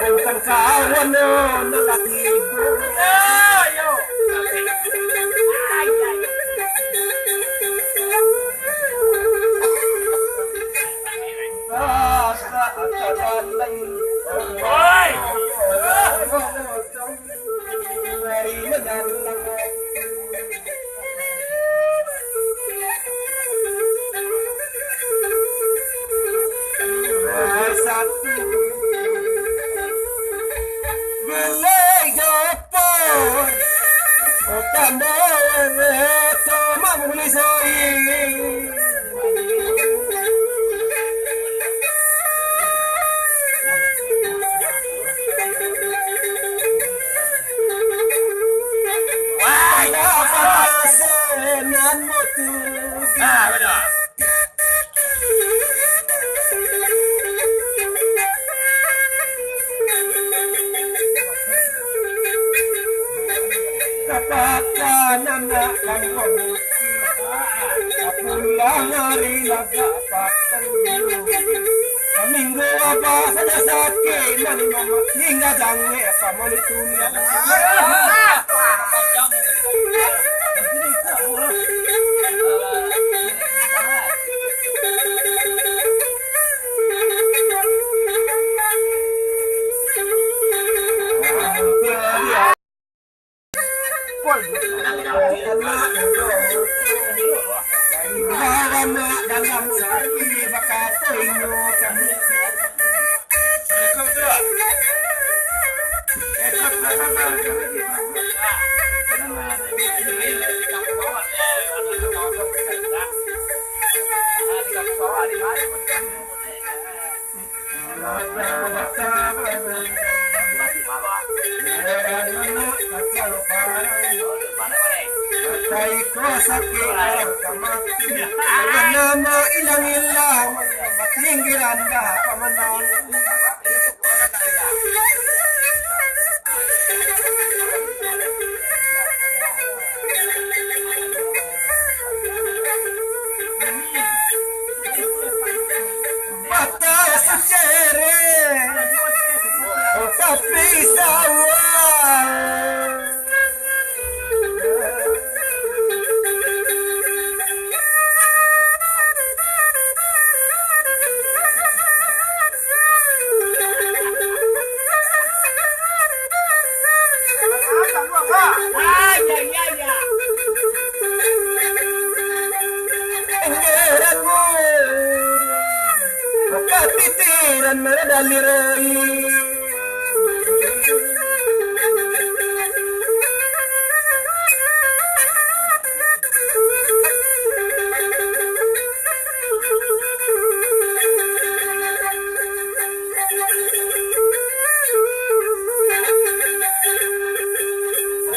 Ang kawan no, nakatibo. Ayo. Ay, ay. Basta atalan. Hoy! Mari menyalang. Satu Belai gopor Otamor Toma mulisoi Wah, apa senan motu Ah, benar Katakan anak kamu pulang hari laga pateng Minggu apa saja sakit Nani mama hingga jangan apa mau ditunya dalam sari bakat inyo kami Kay ko sakit kamati nama ilang-ilang matinggiran ka pamanang Bata sa cere o kapi sawa Titiran madalirai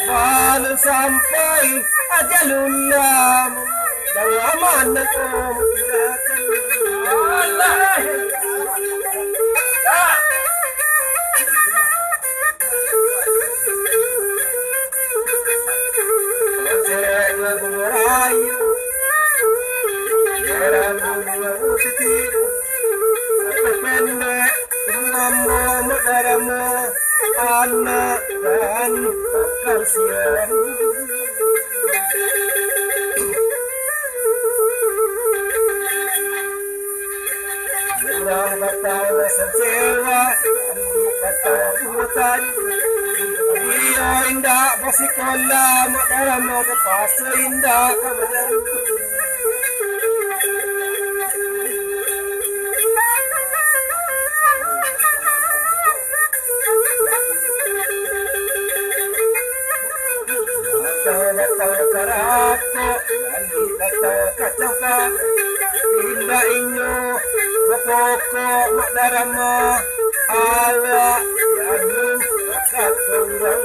Walau sampai ajalullah dawaman ako Allah anak dan kasihan batang sejewa batang hutan dia indah bersikola dalam pasal indah kemudian Karako, kacang indah inyo, pokok madarama, ala yanu katunggang.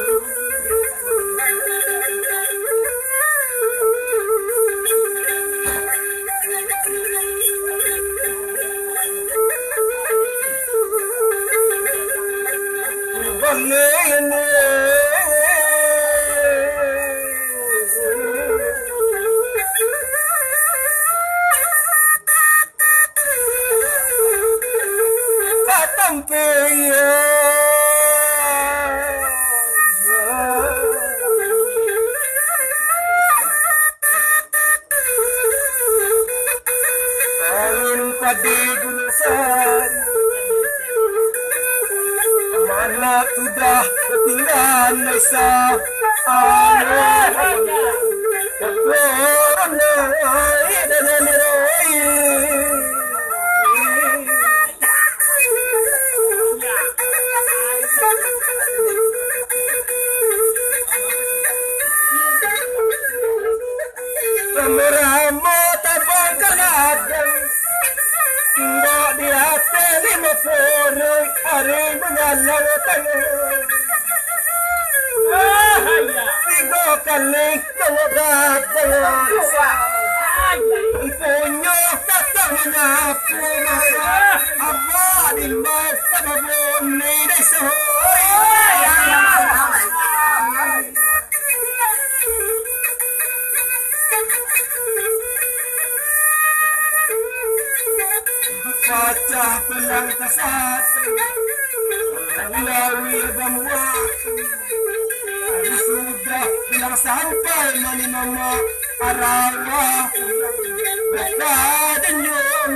Ramo tabang kaladang Mbak di hati lima sorong hari mengalang tangan Tiga kali kau datang Punya kata menyapu masa Abah di masa babon ni desoy Baca penang kasat Lawi bamwa Sudah bilang sampai mani mama Arawa Baka dan yungan